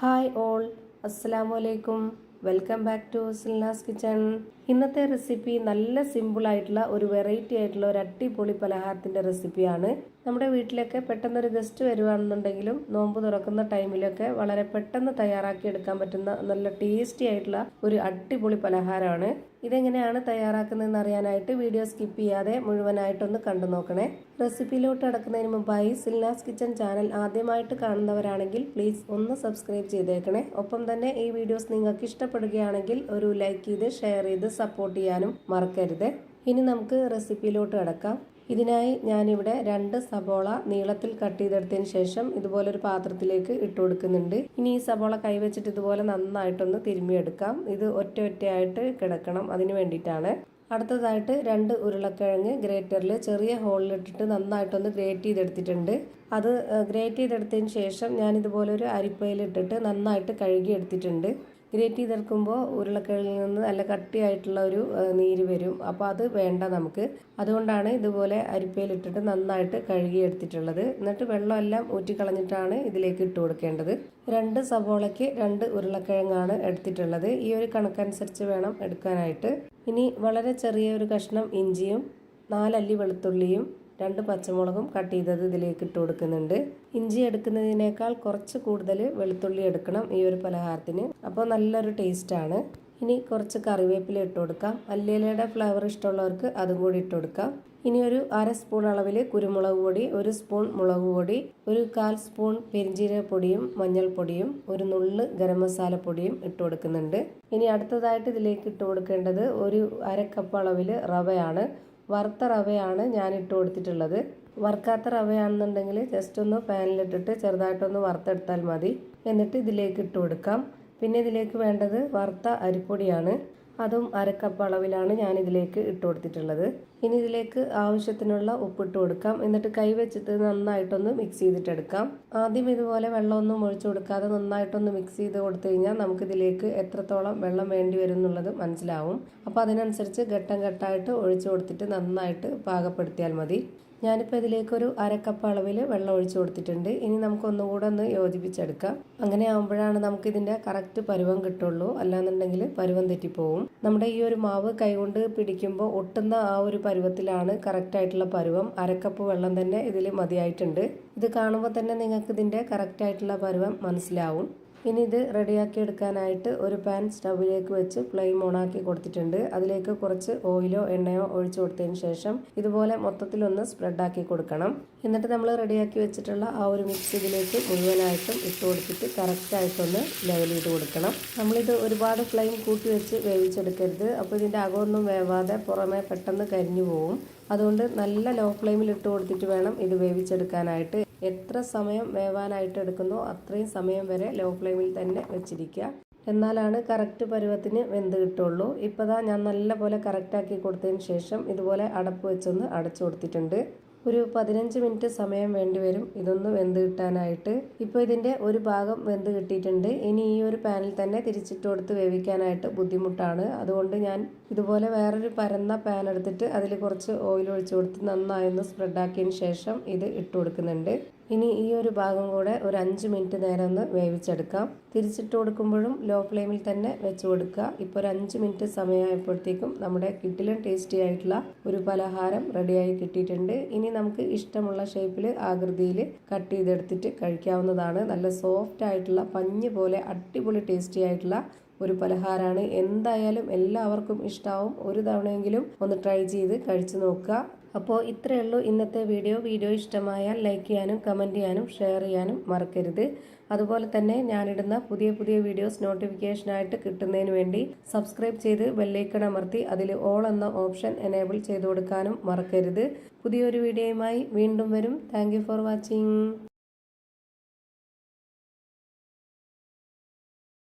Hi all, അസ്സലാമു അലൈക്കും. Welcome back to Silnas kitchen. ഇന്നത്തെ റെസിപ്പി നല്ല സിമ്പിൾ ആയിട്ടുള്ള ഒരു വെറൈറ്റി ആയിട്ടുള്ള ഒരു അടിപൊളി പലഹാരത്തിന്റെ റെസിപ്പിയാണ്. നമ്മുടെ വീട്ടിലൊക്കെ പെട്ടെന്നൊരു ഗസ്റ്റ് വരുവാണെന്നുണ്ടെങ്കിലും നോമ്പ് തുറക്കുന്ന ടൈമിലൊക്കെ വളരെ പെട്ടെന്ന് തയ്യാറാക്കി എടുക്കാൻ പറ്റുന്ന നല്ല ടേസ്റ്റി ആയിട്ടുള്ള ഒരു അടിപൊളി പലഹാരമാണ്. ഇതെങ്ങനെയാണ് തയ്യാറാക്കുന്നതെന്ന് അറിയാനായിട്ട് വീഡിയോ സ്കിപ്പ് ചെയ്യാതെ മുഴുവനായിട്ടൊന്ന് കണ്ടു നോക്കണേ. റെസിപ്പിയിലോട്ട് കടക്കുന്നതിന് മുമ്പായി സിൽനാസ് കിച്ചൺ ചാനൽ ആദ്യമായിട്ട് കാണുന്നവരാണെങ്കിൽ പ്ലീസ് ഒന്ന് സബ്സ്ക്രൈബ് ചെയ്തേക്കണേ. ഒപ്പം തന്നെ ഈ വീഡിയോസ് നിങ്ങൾക്ക് ഇഷ്ടപ്പെടുകയാണെങ്കിൽ ഒരു ലൈക്ക് ചെയ്ത് ഷെയർ ചെയ്ത് സപ്പോർട്ട് ചെയ്യാനും മറക്കരുത്. ഇനി നമുക്ക് റെസിപ്പിയിലോട്ട് കടക്കാം. ഇതിനായി ഞാനിവിടെ 2 സബോള നീളത്തിൽ കട്ട് ചെയ്തെടുത്തതിന് ശേഷം ഇതുപോലൊരു പാത്രത്തിലേക്ക് ഇട്ട് കൊടുക്കുന്നുണ്ട്. ഇനി ഈ സബോള കൈവച്ചിട്ട് ഇതുപോലെ നന്നായിട്ടൊന്ന് തിരുമ്മിയെടുക്കാം. ഇത് ഒറ്റയായിട്ട് കിടക്കണം, അതിന് വേണ്ടിയിട്ടാണ്. അടുത്തതായിട്ട് 2 ഉരുളക്കിഴങ്ങ് ഗ്രേറ്ററിൽ ചെറിയ ഹോളിലിട്ടിട്ട് നന്നായിട്ടൊന്ന് ഗ്രേറ്റ് ചെയ്തെടുത്തിട്ടുണ്ട്. അത് ഗ്രേറ്റ് ചെയ്തെടുത്തതിന് ശേഷം ഞാൻ ഇതുപോലെ ഒരു അരിപ്പയിലിട്ടിട്ട് നന്നായിട്ട് കഴുകി എടുത്തിട്ടുണ്ട്. ഗ്രേറ്റ് ചെയ്തെടുക്കുമ്പോൾ ഉരുളക്കിഴങ്ങിൽ നിന്ന് നല്ല കട്ടിയായിട്ടുള്ള ഒരു നീര് വരും. അപ്പോൾ അത് വേണ്ട നമുക്ക്. അതുകൊണ്ടാണ് ഇതുപോലെ അരിപ്പയിലിട്ടിട്ട് നന്നായിട്ട് കഴുകി എടുത്തിട്ടുള്ളത്. എന്നിട്ട് വെള്ളമെല്ലാം ഊറ്റിക്കളഞ്ഞിട്ടാണ് ഇതിലേക്ക് ഇട്ട് കൊടുക്കേണ്ടത്. 2 സവോളയ്ക്ക് 2 ഉരുളക്കിഴങ്ങാണ് എടുത്തിട്ടുള്ളത്. ഈ ഒരു കണക്കനുസരിച്ച് വേണം എടുക്കാനായിട്ട്. ഇനി വളരെ ചെറിയൊരു കഷ്ണം ഇഞ്ചിയും 4 അല്ലി വെളുത്തുള്ളിയും 2 പച്ചമുളകും കട്ട് ചെയ്തത് ഇതിലേക്ക് ഇട്ട് കൊടുക്കുന്നുണ്ട്. ഇഞ്ചി എടുക്കുന്നതിനേക്കാൾ കുറച്ച് കൂടുതൽ വെളുത്തുള്ളി എടുക്കണം ഈ ഒരു പലഹാരത്തിന്. അപ്പോൾ നല്ലൊരു ടേസ്റ്റാണ്. ഇനി കുറച്ച് കറിവേപ്പില ഇട്ട് കൊടുക്കാം. മല്ലിയിലയുടെ ഫ്ലേവർ ഇഷ്ടമുള്ളവർക്ക് അതും കൂടി ഇട്ട് കൊടുക്കാം. ഇനി ഒരു 1/2 സ്പൂൺ അളവിൽ കുരുമുളക് പൊടി, 1 സ്പൂൺ മുളക് പൊടി, 1/4 സ്പൂൺ പെരിഞ്ജീരകപ്പൊടിയും മഞ്ഞൾപ്പൊടിയും, 1 നുള്ള് ഗരം മസാല പൊടിയും ഇട്ട് കൊടുക്കുന്നുണ്ട്. ഇനി അടുത്തതായിട്ട് ഇതിലേക്ക് ഇട്ട് കൊടുക്കേണ്ടത് ഒരു 1/2 കപ്പ് അളവിൽ റവയാണ്. വറുത്ത റവയാണ് ഞാൻ ഇട്ട് കൊടുത്തിട്ടുള്ളത്. വറുക്കാത്ത റവയാണെന്നുണ്ടെങ്കിൽ ജസ്റ്റ് ഒന്ന് പാനിലിട്ടിട്ട് ചെറുതായിട്ടൊന്ന് വറുത്തെടുത്താൽ മതി. എന്നിട്ട് ഇതിലേക്ക് ഇട്ട് കൊടുക്കാം. പിന്നെ ഇതിലേക്ക് വേണ്ടത് വറുത്ത അരിപ്പൊടിയാണ്. അതും 1/2 കപ്പ് അളവിലാണ് ഞാൻ ഇതിലേക്ക് ഇട്ട് കൊടുത്തിട്ടുള്ളത്. ഇനി ഇതിലേക്ക് ആവശ്യത്തിനുള്ള ഉപ്പിട്ട് കൊടുക്കാം. എന്നിട്ട് കൈ വെച്ചിട്ട് നന്നായിട്ടൊന്ന് മിക്സ് ചെയ്തിട്ടെടുക്കാം. ആദ്യം ഇതുപോലെ വെള്ളമൊന്നും ഒഴിച്ചു കൊടുക്കാതെ നന്നായിട്ടൊന്ന് മിക്സ് ചെയ്ത് കൊടുത്തു കഴിഞ്ഞാൽ നമുക്കിതിലേക്ക് എത്രത്തോളം വെള്ളം വേണ്ടി വരും എന്നുള്ളത് മനസ്സിലാവും. അപ്പോൾ അതിനനുസരിച്ച് ഘട്ടം ഘട്ടമായിട്ട് ഒഴിച്ചു കൊടുത്തിട്ട് നന്നായിട്ട് പാകപ്പെടുത്തിയാൽ മതി. ഞാനിപ്പോൾ ഇതിലേക്കൊരു 1/2 കപ്പ് അളവിൽ വെള്ളം ഒഴിച്ചു കൊടുത്തിട്ടുണ്ട്. ഇനി നമുക്കൊന്നുകൂടെ ഒന്ന് യോജിപ്പിച്ചെടുക്കാം. അങ്ങനെ ആകുമ്പോഴാണ് നമുക്കിതിൻ്റെ കറക്റ്റ് പരുവം കിട്ടുള്ളൂ. അല്ലാന്നുണ്ടെങ്കിൽ പരുവം തെറ്റിപ്പോവും. നമ്മുടെ ഈ ഒരു മാവ് കൈകൊണ്ട് പിടിക്കുമ്പോൾ ഒട്ടുന്ന ആ ഒരു പരുവത്തിലാണ് കറക്റ്റായിട്ടുള്ള പരുവം. 1/2 കപ്പ് വെള്ളം തന്നെ ഇതിൽ മതിയായിട്ടുണ്ട്. ഇത് കാണുമ്പോൾ തന്നെ നിങ്ങൾക്ക് ഇതിൻ്റെ കറക്റ്റായിട്ടുള്ള പരുവം മനസ്സിലാവും. ഇനി ഇത് റെഡിയാക്കി എടുക്കാനായിട്ട് ഒരു പാൻ സ്റ്റൗവിലേക്ക് വെച്ച് ഫ്ലെയിം ഓണാക്കി കൊടുത്തിട്ടുണ്ട്. അതിലേക്ക് കുറച്ച് ഓയിലോ എണ്ണയോ ഒഴിച്ചു കൊടുത്തതിന് ശേഷം ഇതുപോലെ മൊത്തത്തിലൊന്ന് സ്പ്രെഡാക്കി കൊടുക്കണം. എന്നിട്ട് നമ്മൾ റെഡിയാക്കി വെച്ചിട്ടുള്ള ആ ഒരു മിക്സ് ഇതിലേക്ക് മുഴുവനായിട്ടും ഇട്ട് കൊടുത്തിട്ട് കറക്റ്റായിട്ടൊന്ന് ലെവൽ ചെയ്ത് കൊടുക്കണം. നമ്മളിത് ഒരുപാട് ഫ്ലെയിം കൂട്ടി വെച്ച് വേവിച്ചെടുക്കരുത്. അപ്പോൾ ഇതിൻ്റെ അകമൊന്നും വേവാതെ പുറമെ പെട്ടെന്ന് കരിഞ്ഞു പോവും. അതുകൊണ്ട് നല്ല ലോ ഫ്ലെയിമിൽ ഇട്ട് കൊടുത്തിട്ട് വേണം ഇത് വേവിച്ചെടുക്കാനായിട്ട്. എത്ര സമയം വേവാനായിട്ട് എടുക്കുന്നോ അത്രയും സമയം വരെ ലോ ഫ്ലെയിമിൽ തന്നെ വെച്ചിരിക്കുക. എന്നാലാണ് കറക്റ്റ് പരുവത്തിന് വെന്ത് കിട്ടുള്ളൂ. ഇപ്പോൾ ഞാൻ നല്ല പോലെ കറക്റ്റാക്കി കൊടുത്തതിന് ശേഷം ഇതുപോലെ അടപ്പ് വെച്ചൊന്ന് അടച്ചു കൊടുത്തിട്ടുണ്ട്. ഒരു 15 മിനിറ്റ് സമയം വേണ്ടി വരും ഇതൊന്ന് വെന്ത് കിട്ടാനായിട്ട്. ഇപ്പോൾ ഇതിൻ്റെ ഒരു ഭാഗം വെന്ത് കിട്ടിയിട്ടുണ്ട്. ഇനി ഈ ഒരു പാനിൽ തന്നെ തിരിച്ചിട്ട് കൊടുത്ത് വേവിക്കാനായിട്ട് ബുദ്ധിമുട്ടാണ്. അതുകൊണ്ട് ഞാൻ ഇതുപോലെ വേറൊരു പരന്ന പാൻ എടുത്തിട്ട് അതിൽ കുറച്ച് ഓയിൽ ഒഴിച്ചു കൊടുത്ത് നന്നായൊന്ന് സ്പ്രെഡാക്കിയതിന് ശേഷം ഇത് ഇട്ട് കൊടുക്കുന്നുണ്ട്. ഇനി ഈ ഒരു ഭാഗം കൂടെ ഒരു 5 മിനിറ്റ് നേരം ഒന്ന് വേവിച്ചെടുക്കാം. തിരിച്ചിട്ട് കൊടുക്കുമ്പോഴും ലോ ഫ്ലെയിമിൽ തന്നെ വെച്ച് കൊടുക്കുക. ഇപ്പോൾ ഒരു 5 മിനിറ്റ് സമയമായപ്പോഴത്തേക്കും നമ്മുടെ കിടിലൻ ടേസ്റ്റി ആയിട്ടുള്ള ഒരു പലഹാരം റെഡിയായി കിട്ടിയിട്ടുണ്ട്. ഇനി നമുക്ക് ഇഷ്ടമുള്ള ഷേപ്പിൽ ആകൃതിയിൽ കട്ട് ചെയ്തെടുത്തിട്ട് കഴിക്കാവുന്നതാണ്. നല്ല സോഫ്റ്റ് ആയിട്ടുള്ള പഞ്ഞ് പോലെ അടിപൊളി ടേസ്റ്റി ആയിട്ടുള്ള ഒരു പലഹാരമാണ്. എന്തായാലും എല്ലാവർക്കും ഇഷ്ടമാവും. ഒരു തവണയെങ്കിലും ഒന്ന് ട്രൈ ചെയ്ത് കഴിച്ചു നോക്കുക. അപ്പോൾ ഇത്രയേ ഉള്ളൂ ഇന്നത്തെ വീഡിയോ ഇഷ്ടമായാൽ ലൈക്ക് ചെയ്യാനും കമൻറ്റ് ചെയ്യാനും ഷെയർ ചെയ്യാനും മറക്കരുത്. അതുപോലെ തന്നെ ഞാനിടുന്ന പുതിയ വീഡിയോസ് നോട്ടിഫിക്കേഷനായിട്ട് കിട്ടുന്നതിന് വേണ്ടി സബ്സ്ക്രൈബ് ചെയ്ത് ബെല്ലൈക്കൺ അമർത്തി അതിൽ ഓൾ എന്ന ഓപ്ഷൻ എനേബിൾ ചെയ്ത് കൊടുക്കാനും മറക്കരുത്. പുതിയൊരു വീഡിയോയുമായി വീണ്ടും വരും. Thank you for watching.